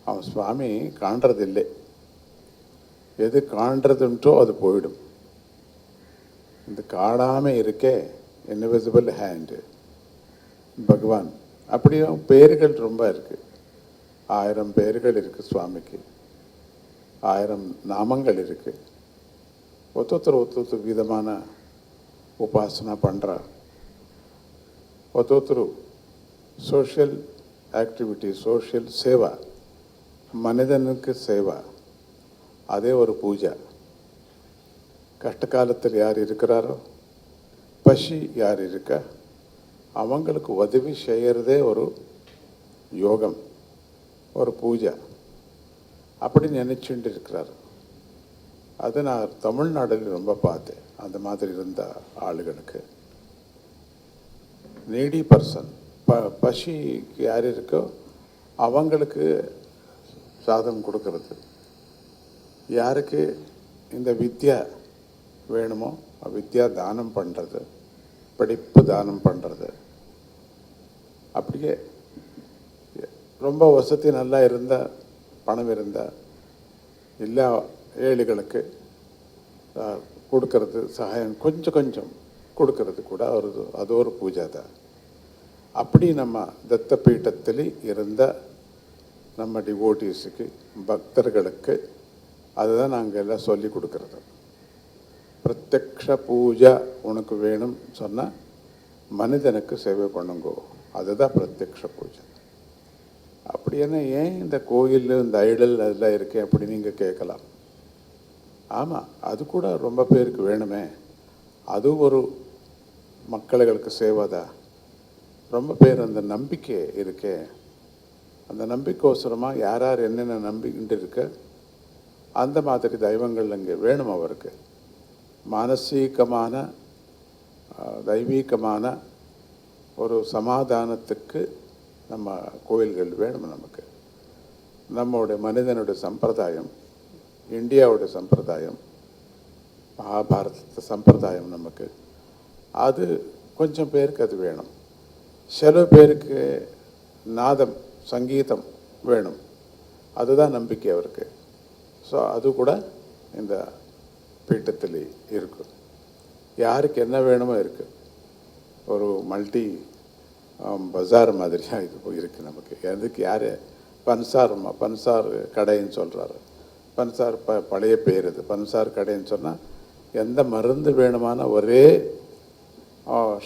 அவன் சுவாமி காண்றதில்லை. எது காண்றதுன்றோ அது போயிடும். இந்த காணாமல் இருக்கே இன்விசிபிள் ஹேண்டு பகவான். அப்படியும் பேர்கள் ரொம்ப இருக்குது. 1000 பேர்கள் இருக்குது சுவாமிக்கு, 1000 நாமங்கள் இருக்குது. ஒருத்தொருத்தர் விதமான உபாசனா பண்ணுறா. ஒருத்தொருத்தர் சோஷியல் ஆக்டிவிட்டி, சோஷியல் சேவா, மனிதனுக்கு சேவா, அதே ஒரு பூஜை. கஷ்ட காலத்தில் யார் இருக்கிறாரோ, பசி யார் இருக்கா, அவங்களுக்கு உதவி செய்கிறதே ஒரு யோகம், ஒரு பூஜை. அப்படி நினச்சிட்டு இருக்கிறார். அது நான் தமிழ்நாட்டில் ரொம்ப பார்த்தேன். அந்த மாதிரி இருந்த ஆளுகளுக்கு நீடி பர்சன், பசி யார் இருக்கோ அவங்களுக்கு சாதம் கொடுக்கறது. யாருக்கு இந்த வித்யா வேணுமோ வித்யா தானம் பண்ணுறது, படிப்பு தானம் பண்ணுறது. அப்படியே ரொம்ப வசதி நல்லா இருந்தால், பணம் இருந்தால் எல்லா ஏழைகளுக்கு கொடுக்கறது, சகாயம் கொஞ்சம் கொஞ்சம் கொடுக்கறது கூட அது ஒரு பூஜை தான். அப்படி நம்ம தத்த பீட்டத்தில் இருந்த நம்ம டிவோட்டீஸுக்கு, பக்தர்களுக்கு அதுதான் நாங்கள் எல்லாம் சொல்லி கொடுக்கறது. பிரத்யக்ஷ பூஜை உனக்கு வேணும் சொன்னால் மனிதனுக்கு சேவை பண்ணுங்கோ, அதுதான் பிரத்யக்ஷ பூஜை. அப்படி என்ன, ஏன் இந்த கோயில் இந்த ஐடல் அதெல்லாம் இருக்கே அப்படி நீங்கள் கேட்கலாம். ஆமாம், அது கூட ரொம்ப பேருக்கு வேணுமே. அது ஒரு மக்களுக்கு சேவைதான். ரொம்ப பேர் அந்த நம்பிக்கை இருக்கே, அந்த நம்பிக்கையோசரமாக யார் யார் என்னென்ன நம்பிக்கிட்டு இருக்க அந்த மாதிரி தெய்வங்கள் அங்கே வேணும் அவருக்கு. மானசீகமான தெய்வீகமான ஒரு சமாதானத்துக்கு நம்ம கோயில்கள் வேணும் நமக்கு. நம்மளுடைய மனிதனுடைய சம்பிரதாயம், இந்தியாவுடைய சம்பிரதாயம், மகாபாரத சம்பிரதாயம் நமக்கு அது கொஞ்சம் பேருக்கு அது வேணும். சில பேருக்கு நாதம் சங்கீதம் வேணும், அதுதான் நம்பிக்கை அவருக்கு. ஸோ அது கூட இந்த பீட்டத்தில் இருக்கும். யாருக்கு என்ன வேணுமோ இருக்குது. ஒரு மல்டி பஜார் மாதிரியாக இது இருக்குது நமக்கு. அதுக்கு யார் பன்சார் கடைன்னு சொல்கிறாரு. பன்சார் பழைய பேர் இது. பன்சார் கடைன்னு சொன்னால் எந்த மருந்து வேணுமான ஒரே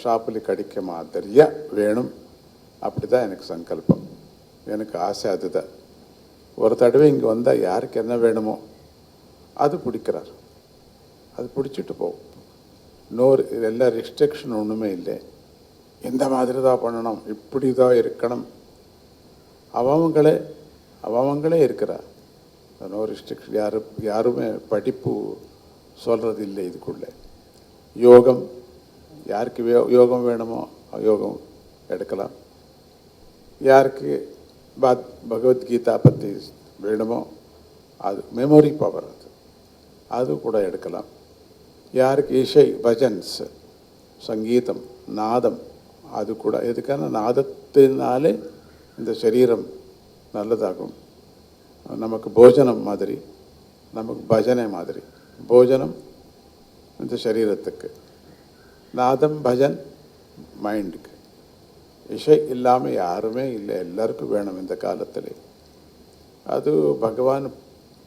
ஷாப்பில் கிடைக்க மாதிரியா வேணும். அப்படி தான் எனக்கு சங்கல்பம், எனக்கு ஆசை அதுதான். ஒரு தடவை இங்கே வந்தால் யாருக்கு என்ன வேணுமோ அது பிடிக்கிறார், அது பிடிச்சிட்டு போகும். இன்னொரு இதெல்லாம் ரெஸ்ட்ரிக்ஷன் ஒன்றுமே இல்லை. எந்த மாதிரி தான் பண்ணணும், இப்படி தான் இருக்கணும், அவங்களே இருக்கிறார். No restriction. யாருமே படிப்பு சொல்கிறது இல்லை இதுக்குள்ளே. யோகம் யாருக்கு யோகம் வேணுமோ யோகம் எடுக்கலாம். யாருக்கு பகவத்கீதா பற்றி வேணுமோ அது மெமரி பவர் அது கூட எடுக்கலாம். யாருக்கு இசை பஜன்ஸ் சங்கீதம் நாதம் அது கூட. எதுக்கான நாதத்தினாலே இந்த சரீரம் நல்லதாகும். நமக்கு போஜனம் மாதிரி, நமக்கு பஜனை மாதிரி. போஜனம் இந்த சரீரத்துக்கு, நாதம் பஜன் மைண்டுக்கு. இசை இல்லாமல் யாருமே இல்லை, எல்லாருக்கும் வேணும் இந்த காலத்தில். அது பகவான்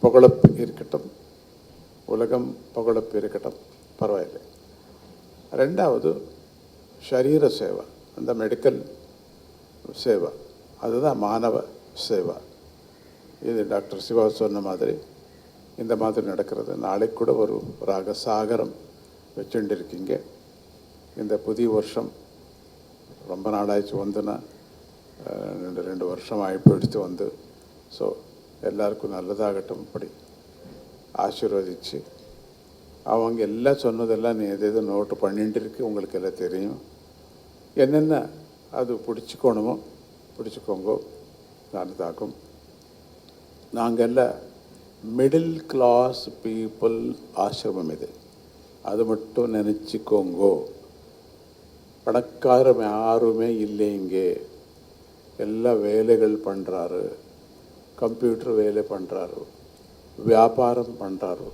புகழப்பு இருக்கட்டும், உலகம் புகழப்பு இருக்கட்டும், பரவாயில்லை. ரெண்டாவது ஷரீர சேவை, அந்த மெடிக்கல் சேவை, அதுதான் மானவ சேவை. இது டாக்டர் சிவா சொன்ன மாதிரி இந்த மாதிரி நடக்கிறது. நாளைக்கு கூட ஒரு ராகசாகரம் வச்சுட்டு இருக்கீங்க. இந்த புதிய வருஷம் ரொம்ப நாளாச்சு வந்துன்னா, 2 வருஷம் ஆகிப்போயிடுத்து வந்து. ஸோ எல்லாருக்கும் நல்லதாகட்டும், இப்படி ஆசீர்வதிச்சு. அவங்க எல்லாம் சொன்னதெல்லாம் நீ எது நோட்டு பண்ணிட்டு இருக்கு, உங்களுக்கு எல்லாம் தெரியும். என்னென்ன அது பிடிச்சிக்கணுமோ பிடிச்சிக்கோங்க, நல்லதாகும். நாங்கள் எல்லாம் மிடில் கிளாஸ் பீப்புள் ஆசிரமம் இது, அது மட்டும் நினச்சிக்கோங்கோ. பணக்காரர் யாருமே இல்லை இங்கே. எல்லாம் வேலைகள் பண்ணுறாரு, கம்ப்யூட்டர் வேலை பண்ணுறாரு, வியாபாரம் பண்ணுறாரு,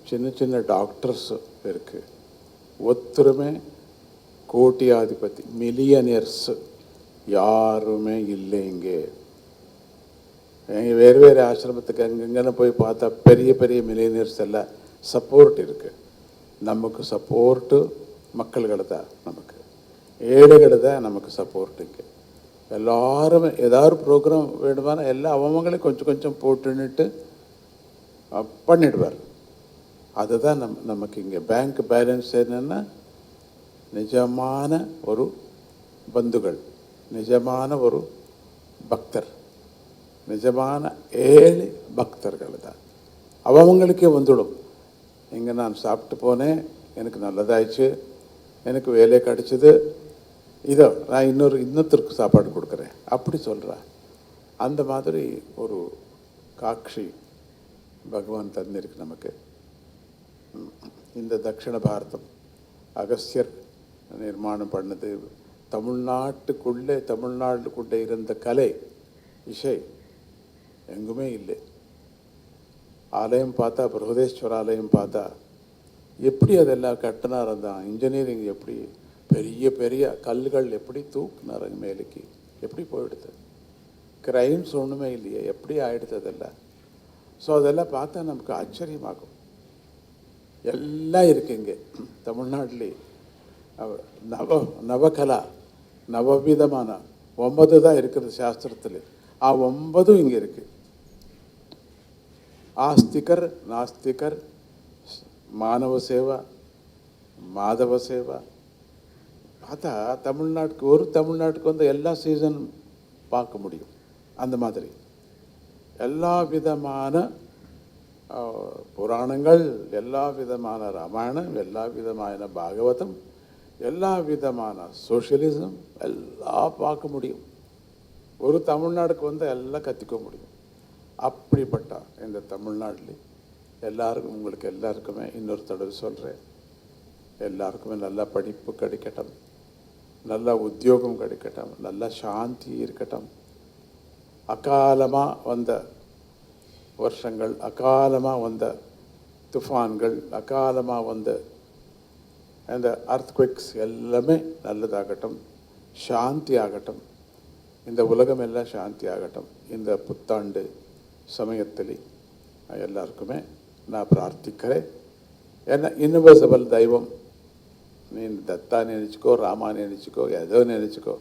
சின்ன சின்ன டாக்டர்ஸ் இருக்குது. ஒருத்தருமே கோட்டியாதிபதி மில்லியனியர்ஸ் யாருமே இல்லை இங்கே. வேறு வேறு ஆசிரமத்துக்கு அங்கங்கன்னு போய் பார்த்தா பெரிய பெரிய மில்லியனியர்ஸ் எல்லாம் சப்போர்ட் இருக்குது. நமக்கு சப்போர்ட்டு மக்கள்களை தான், நமக்கு ஏழைகளை தான் நமக்கு சப்போர்ட். இங்கே எல்லாருமே ஏதாவது ப்ரோக்ராம் வேணுமானா எல்லாம் அவங்களே கொஞ்சம் கொஞ்சம் போட்டுன்னுட்டு பண்ணிடுவார். அதுதான் நமக்கு இங்கே பேங்க் பேலன்ஸ் என்னென்னா நிஜமான ஒரு பந்துகள், நிஜமான ஒரு பக்தர், நிஜமான ஏழை பக்தர்கள் தான். அவங்களுக்கே வந்துடும். இங்கே நான் சாப்பிட்டு போனேன், எனக்கு நல்லதாயிடுச்சு, எனக்கு வேலை கிடச்சிது, இதோ நான் இன்னொருத்தருக்கு சாப்பாடு கொடுக்குறேன் அப்படி சொல்கிறேன். அந்த மாதிரி ஒரு காட்சி பகவான் தந்திருக்கு நமக்கு. இந்த தட்சிண பாரதம் அகஸ்தியர் நிர்மாணம் பண்ணது. தமிழ்நாட்டுக்குள்ளே இருந்த கலை இசை எங்குமே இல்லை. ஆலயம் பார்த்தா, பிரகதேஸ்வர ஆலயம் பார்த்தா எப்படி அதெல்லாம் கட்டினார், அந்த இன்ஜினியரிங் எப்படி பெரிய பெரிய கல்லுகள் எப்படி தூக்குனாருங்க மேலுக்கு, எப்படி போயிடுது. கிரைம்ஸ் ஒன்றுமே இல்லையே, எப்படி ஆயிடுது அதெல்லாம். ஸோ அதெல்லாம் பார்த்தா நமக்கு ஆச்சரியமாகும். எல்லாம் இருக்குது இங்கே தமிழ்நாட்டிலே. நவகலா நவவிதமான 9 தான் இருக்கிறது சாஸ்திரத்தில். 9 இங்கே இருக்குது. ஆஸ்திகர் நாஸ்திகர், மானவ சேவா, மாதவ சேவா. பார்த்தா தமிழ்நாட்டுக்கு வந்து எல்லா சீசன் பார்க்க முடியும். அந்த மாதிரி எல்லா விதமான புராணங்கள், எல்லா விதமான ராமாயணம், எல்லா விதமான பாகவதம், எல்லா விதமான சோஷியலிசம் எல்லாம் பார்க்க முடியும். ஒரு தமிழ்நாடுக்கு வந்து எல்லாம் கற்றுக்க முடியும். அப்படிப்பட்ட இந்த தமிழ்நாட்டில் எல்லாருக்கும், உங்களுக்கு எல்லாருக்குமே இன்னொரு தடவை சொல்கிறேன், எல்லாருக்குமே நல்ல படிப்பு கிடைக்கட்டும், நல்ல உத்தியோகம் கிடைக்கட்டும், நல்ல சாந்தி இருக்கட்டும். அகாலமாக வந்த வருஷங்கள், அகாலமாக வந்த துஃபான்கள், அகாலமாக வந்த அந்த அர்த்குவிக்ஸ் எல்லாமே நல்லதாகட்டும், சாந்தி ஆகட்டும். இந்த உலகம் எல்லாம் சாந்தி ஆகட்டும். இந்த புத்தாண்டு சமயத்தில் எல்லாருக்குமே நான் பிரார்த்திக்கிறேன். ஏன்னா யூனிவர்சபிள் தெய்வம் நீ தத்தா நினச்சிக்கோ, ராமா நினச்சிக்கோ, ஏதோ நினச்சிக்கோ,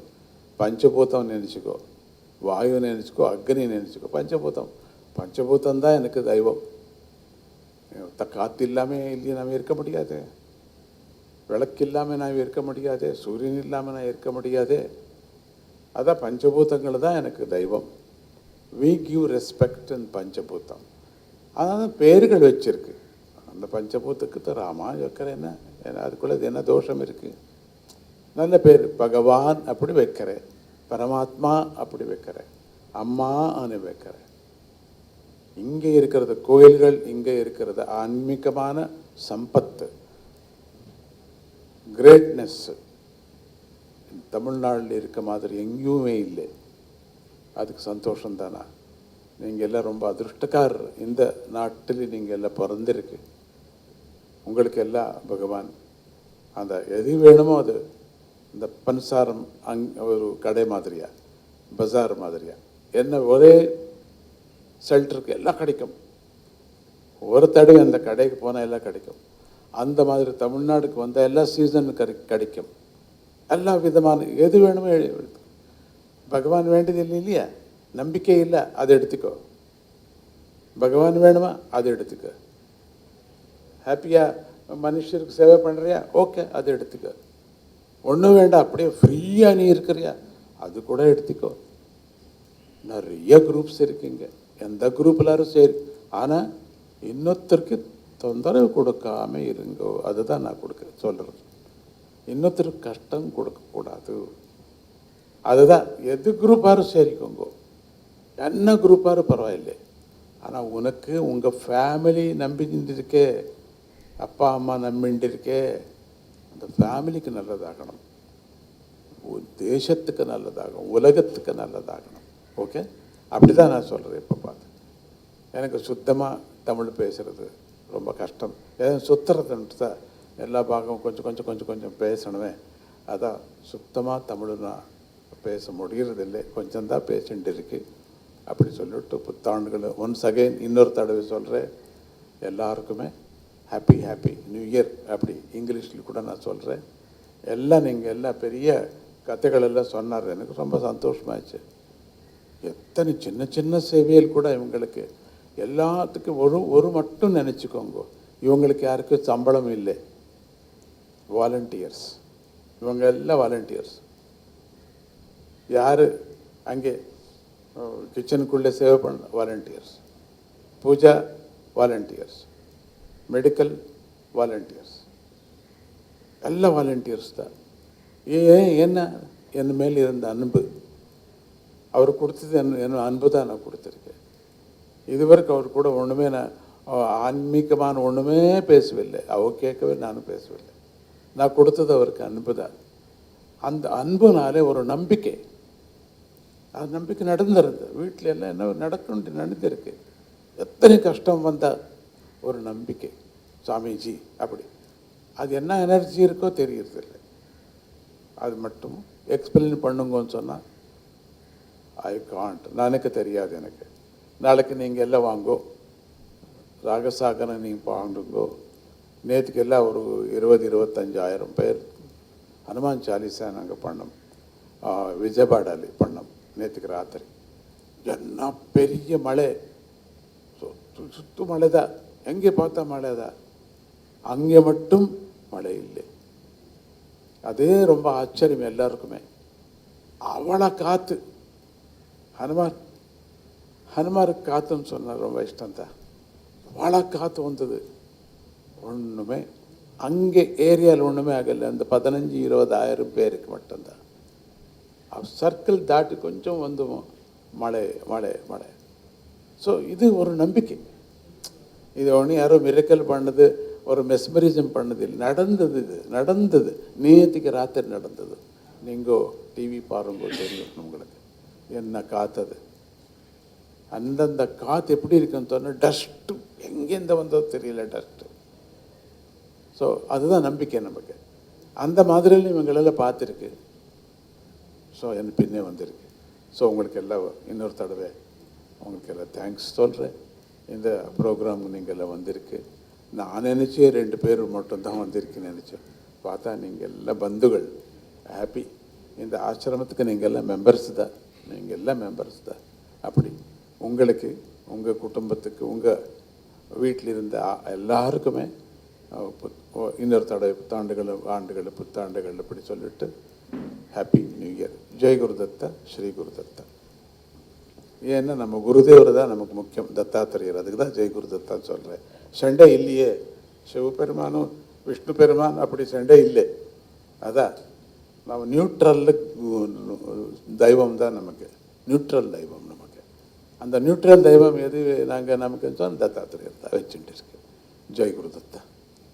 பஞ்சபூதம் நினச்சிக்கோ, வாயு நினச்சிக்கோ, அக்னி நினச்சிக்கோ, பஞ்சபூதம் தான் எனக்கு தெய்வம். காற்று இல்லாமல் இல்லையே நாம் இருக்க முடியாது, விளக்கு இல்லாமல் நான் இருக்க முடியாது, சூரியன் இல்லாமல் நான் இருக்க முடியாது. அதான் பஞ்சபூதங்கள் தான் எனக்கு தெய்வம். வி கிவ் ரெஸ்பெக்ட் இன் பஞ்சபூதம். அதான் பேர்கள் வச்சிருக்கு. அந்த பஞ்சபூதத்துக்கு ராமா வைக்கிறேன், என்ன அதுக்குள்ளே என்ன தோஷம் இருக்குது? நல்ல பேர். பகவான் அப்படி வைக்கிறேன், பரமாத்மா அப்படி வைக்கிறேன், அம்மா அனு வைக்கிறேன். இங்கே இருக்கிறது கோயில்கள், இங்கே இருக்கிறது ஆன்மீகமான சம்பத்து, கிரேட்னஸ் தமிழ்நாட்டில் இருக்க மாதிரி எங்கேயுமே இல்லை. அதுக்கு சந்தோஷம் தானா? நீங்கள் எல்லாம் ரொம்ப அதிருஷ்டக்காரர். இந்த நாட்டில் நீங்கள் எல்லாம் பிறந்திருக்கு. உங்களுக்கு எல்லாம் பகவான் அந்த எது வேணுமோ அது, இந்த பன்சாரம் ஒரு கடை மாதிரியா, பஜார் மாதிரியா, என்ன ஒரே ஷெல்டருக்கு எல்லாம் கிடைக்கும். ஒரு தடவை அந்த கடைக்கு போனால் எல்லாம் கிடைக்கும். அந்த மாதிரி தமிழ்நாடுக்கு வந்தால் எல்லா சீசனும் கிடைக்கும். எல்லா விதமான எது வேணுமோ பகவான் வேண்டியது இல்லை இல்லையா? நம்பிக்கை இல்லை, அதை எடுத்துக்கோ. பகவான் வேணுமா, அதை எடுத்துக்க. ஹாப்பியாக மனுஷருக்கு சேவை பண்ணுறியா, ஓகே, அதை எடுத்துக்க. ஒன்றும் வேண்டாம், அப்படியே ஃப்ரீயாக நீ இருக்கிறியா, அது கூட எடுத்துக்கோ. நிறைய குரூப்ஸ் இருக்குங்க, எந்த குரூப்லாரும் சரி. ஆனால் இன்னொருத்தருக்கு தொந்தரவு கொடுக்காம இருங்கோ. அதுதான் நான் சொல்கிறது. இன்னொருத்தருக்கு கஷ்டம் கொடுக்கக்கூடாது. அதுதான். எது குரூப்பாரும் சரிக்கோங்கோ, என்ன குரூப்பாரும் பரவாயில்லை. ஆனால் உனக்கு உங்கள் ஃபேமிலி நம்பிண்டிருக்கே, அப்பா அம்மா நம்பிண்டிருக்கே, அந்த ஃபேமிலிக்கு நல்லதாகணும், தேசத்துக்கு நல்லதாகணும், உலகத்துக்கு நல்லதாகணும். ஓகே, அப்படி தான் நான் சொல்கிறேன். இப்போ பார்த்து எனக்கு சுத்தமாக தமிழ் பேசுகிறது ரொம்ப கஷ்டம். ஏதாவது சுற்றுறதுன்ட்டு தான் எல்லா பாகமும் கொஞ்சம் கொஞ்சம் கொஞ்சம் கொஞ்சம் பேசணுமே. அதான் சுத்தமாக தமிழ் நான் பேச முடிகிறதில்லை, கொஞ்சம் தான் பேசிட்டு இருக்கு. அப்படி சொல்லிவிட்டு புத்தாண்டுகள் ஒன்ஸ் அகைன் இன்னொரு தடவை சொல்கிறேன், எல்லாருக்குமே ஹாப்பி நியூ இயர். அப்படி இங்கிலீஷில் கூட நான் சொல்கிறேன். எல்லாம் நீங்கள் எல்லாம் பெரிய கதைகள் எல்லாம் சொன்னார், எனக்கு ரொம்ப சந்தோஷமாச்சு. எத்தனை சின்ன சின்ன சேவைகள் கூட இவங்களுக்கு எல்லாத்துக்கும் ஒரு மட்டும் நினச்சிக்கோங்க, இவங்களுக்கு யாருக்கும் சம்பளம் இல்லை, வாலண்டியர்ஸ். இவங்க எல்லாம் வாலண்டியர்ஸ். யார் அங்கே கிச்சனுக்குள்ளே சேவை பண்ண volunteers, puja volunteers, medical volunteers, எல்லாம் வாலண்டியர்ஸ் தான். என்ன என் மேல் இருந்த அன்பு, அவர் கொடுத்தது என்ன அன்பு தான் நான் கொடுத்துருக்கேன். இதுவரைக்கும் அவர் கூட ஒன்றுமே நான் ஆன்மீகமான ஒன்றுமே பேசவில்லை, அவர் கேட்கவே நானும் பேசவில்லை. நான் கொடுத்தது அவருக்கு அன்பு தான். அந்த அன்புனாலே ஒரு நம்பிக்கை, அது நம்பிக்கை நடந்துருது. வீட்டில் எல்லாம் என்ன நடக்கணும்னு நடந்திருக்கு. எத்தனை கஷ்டம் வந்தால் ஒரு நம்பிக்கை, சாமிஜி அப்படி. அது என்ன எனர்ஜி இருக்கோ தெரியறதில்லை. அது மட்டும் எக்ஸ்பிளைன் பண்ணுங்கன்னு சொன்னால் ஐ காண்ட், எனக்கு தெரியாது. எனக்கு நாளைக்கு நீங்கள் எல்லாம் வாங்கோ, ராகசாகனை நீங்கள் வாங்குங்கோ. நேற்றுக்கு எல்லாம் ஒரு 20-25,000 பேர் ஹனுமான் சாலிசா நாங்கள் பண்ணோம், விஜயபாடாலி பண்ணோம் நேற்றுக்கு ராத்திரி. என்ன பெரிய மழை, சுத்து மழை தான், எங்கே பார்த்தா மழை தான், அங்கே மட்டும் மழை இல்லை. அதே ரொம்ப ஆச்சரியம் எல்லாருக்குமே. அவளை காற்று, ஹனுமாருக்கு காற்றுன்னு சொன்னார், ரொம்ப இஷ்டம்தான். அவளை காற்று வந்தது, ஒன்றுமே அங்கே ஏரியாவில் ஒன்றுமே ஆகலை. அந்த 15-20,000 பேருக்கு மட்டும்தான். சர்க்கிள் தாட்டி கொஞ்சம் வந்து மழை மழை மழை. ஸோ இது ஒரு நம்பிக்கை. இது ஒன்று யாரோ மிரக்கல் பண்ணது ஒரு மெஸ்மரிசம் பண்ணதில்லை. நடந்தது, இது நடந்தது, நேற்றுக்கு ராத்திரி நடந்தது. நீங்கள் டிவி பாருங்க தெரியும் உங்களுக்கு என்ன காத்தது. அந்தந்த காற்று எப்படி இருக்குன்னு சொன்னால் டஸ்ட்டு எங்கேருந்து வந்தோ தெரியல, டஸ்ட்டு. ஸோ அதுதான் நம்பிக்கை நமக்கு. அந்த மாதிரியும் இவங்களெல்லாம் பார்த்துருக்கு. ஸோ என் பின்னே வந்திருக்கு. ஸோ உங்களுக்கு எல்லாம் இன்னொரு தடவை உங்களுக்கு எல்லாம் தேங்க்ஸ் சொல்கிறேன். இந்த ப்ரோக்ராமுக்கு நீங்கள் எல்லாம் வந்திருக்கு. நான் நினச்சே 2 பேர் மட்டும்தான் வந்திருக்குன்னு நினச்சேன். பார்த்தா நீங்கள் எல்லாம் பந்துகள். ஹாப்பி. இந்த ஆசிரமத்துக்கு நீங்கள் எல்லாம் மெம்பர்ஸ் தான். நீங்கள் எல்லாம் மெம்பர்ஸ் தான். அப்படி உங்களுக்கு, உங்கள் குடும்பத்துக்கு, உங்கள் வீட்டில் இருந்த எல்லாருக்குமே இன்னொரு தடவை புத்தாண்டுகள் இப்படி சொல்லிட்டு ஹாப்பி நியூ இயர். ஜெய் குருதத்தா, ஸ்ரீ குருதத்தா. ஏன்னா நம்ம குருதேவர் தான் நமக்கு முக்கியம், தத்தாத்திரேயர். அதுக்கு தான் ஜெய் குருதத்தான்னு சொல்கிறேன். சண்டை இல்லையே, சிவபெருமானும் விஷ்ணு பெருமான் அப்படி சண்டை இல்லை. அதான் நம்ம நியூட்ரல் தெய்வம் தான் நமக்கு, நியூட்ரல் தெய்வம் நமக்கு. அந்த நியூட்ரல் தெய்வம் எது நமக்கு சொன்னால் தத்தாத்திரேயர் தான் வச்சுட்டு இருக்கு. ஜெய் குருதத்தா.